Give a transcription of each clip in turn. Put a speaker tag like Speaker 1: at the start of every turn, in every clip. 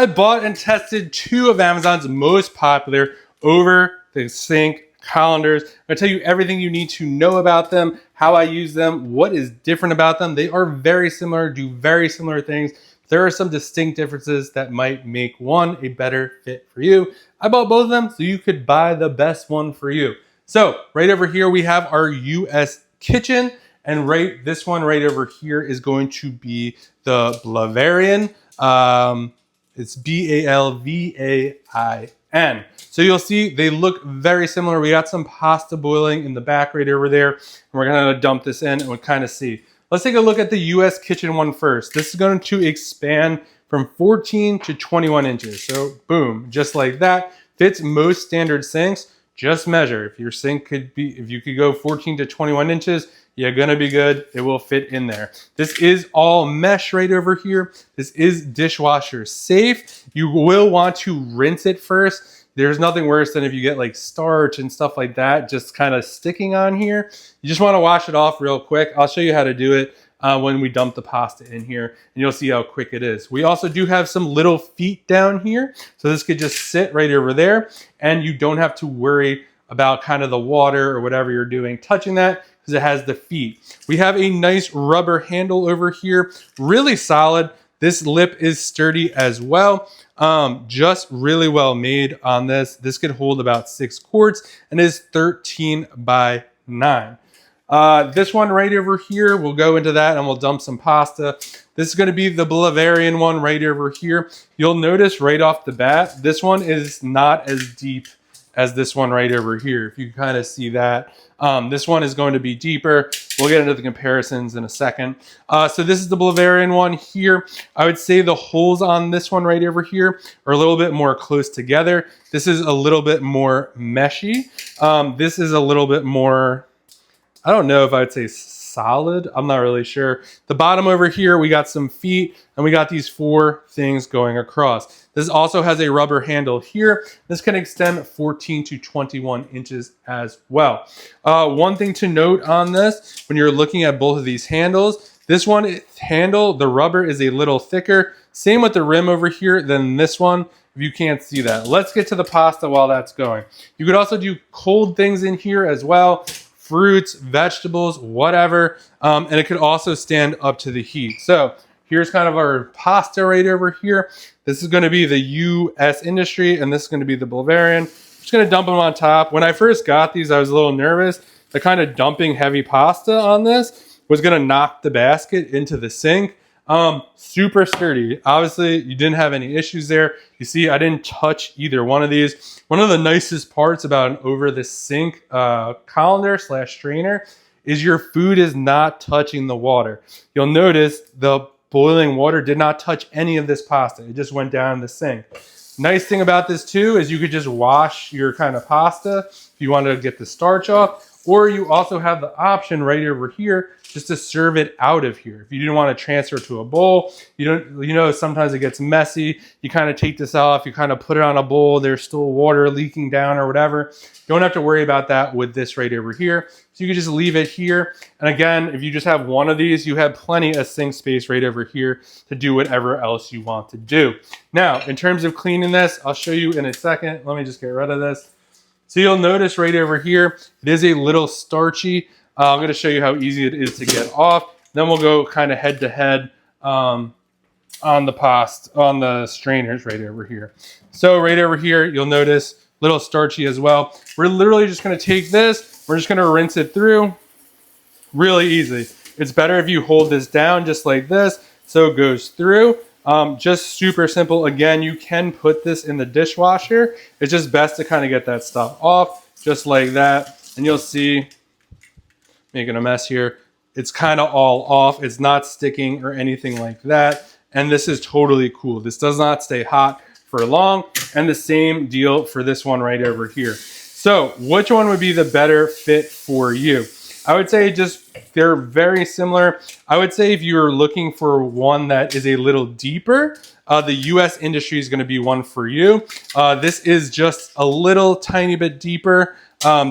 Speaker 1: I bought and tested 2 of Amazon's most popular over-the-sink colanders. I'm going to tell you everything you need to know about them, how I use them, what is different about them. They are very similar, do very similar things. There are some distinct differences that might make one a better fit for you. I bought both of them so you could buy the best one for you. So right over here, we have our US Kitchen, and this one right over here is going to be the Blavarian. It's Balvain. So you'll see they look very similar. We got some pasta boiling in the back right over there. And we're gonna dump this in and we'll kind of see. Let's take a look at the US Kitchen one first. This is going to expand from 14 to 21 inches. So boom, just like that. Fits most standard sinks. Just measure. If your sink if you could go 14 to 21 inches, you're gonna be good. It will fit in there. This is all mesh right over here. This is dishwasher safe. You will want to rinse it first. There's nothing worse than if you get like starch and stuff like that just kind of sticking on here. You just want to wash it off real quick. I'll show you how to do it when we dump the pasta in here, and you'll see how quick it is. We also do have some little feet down here, so this could just sit right over there, and you don't have to worry about kind of the water or whatever you're doing touching that, because it has the feet. We have a nice rubber handle over here, really solid. This lip is sturdy as well. Just really well made on this. This could hold about 6 quarts and is 13 by 9. This one right over here, we'll go into that and we'll dump some pasta. This is going to be the Blavarian one right over here. You'll notice right off the bat, this one is not as deep as this one right over here. If you can kind of see that. This one is going to be deeper. We'll get into the comparisons in a second. So this is the Blavarian one here. I would say the holes on this one right over here are a little bit more close together. This is a little bit more meshy. This is a little bit more, I don't know if I'd say solid. I'm not really sure. The bottom over here, we got some feet and we got these 4 things going across. This also has a rubber handle here. This can extend 14 to 21 inches as well. One thing to note on this, when you're looking at both of these handles, this one the rubber is a little thicker. Same with the rim over here than this one. If you can't see that. Let's get to the pasta while that's going. You could also do cold things in here as well. Fruits, vegetables, whatever. And it could also stand up to the heat. So here's kind of our pasta right over here. This is going to be the US Industry, and this is going to be the Blavarian. I'm just going to dump them on top. When I first got these, I was a little nervous. The kind of dumping heavy pasta on this was going to knock the basket into the sink. Super sturdy. Obviously, you didn't have any issues there. You see, I didn't touch either one of these. One of the nicest parts about an over-the-sink colander / strainer is your food is not touching the water. You'll notice the boiling water did not touch any of this pasta. It just went down in the sink. Nice thing about this too is you could just wash your kind of pasta if you wanted to get the starch off, or you also have the option right over here just to serve it out of here. If you didn't want to transfer it to a bowl, sometimes it gets messy. You kind of take this off, you kind of put it on a bowl, there's still water leaking down or whatever. Don't have to worry about that with this right over here. So you can just leave it here. And again, if you just have one of these, you have plenty of sink space right over here to do whatever else you want to do. Now, in terms of cleaning this, I'll show you in a second. Let me just get rid of this. So you'll notice right over here, it is a little starchy. I'm going to show you how easy it is to get off. Then we'll go kind of head to head on the strainers right over here. So right over here, you'll notice a little starchy as well. We're literally just going to take this. We're just going to rinse it through. Really easy. It's better if you hold this down just like this so it goes through. Just super simple. Again, you can put this in the dishwasher. It's just best to kind of get that stuff off just like that. And you'll see, making a mess here, it's kind of all off. It's not sticking or anything like that. And this is totally cool. This does not stay hot for long. And the same deal for this one right over here. So which one would be the better fit for you? I would say they're very similar. I would say if you're looking for one that is a little deeper, the US Industry is going to be one for you. This is just a little tiny bit deeper.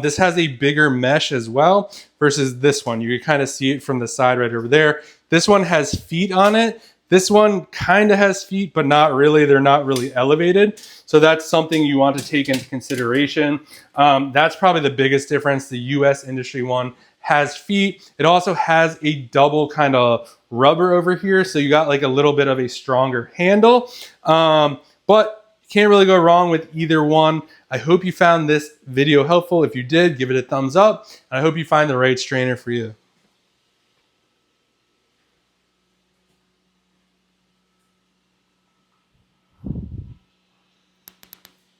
Speaker 1: This has a bigger mesh as well versus this one. You can kind of see it from the side right over there. This one has feet on it. This one kind of has feet, but not really. They're not really elevated. So that's something you want to take into consideration. That's probably the biggest difference. The US industry one has feet. It also has a double kind of rubber over here. So you got like a little bit of a stronger handle. But you can't really go wrong with either one. I hope you found this video helpful. If you did, give it a thumbs up. And I hope you find the right strainer for you.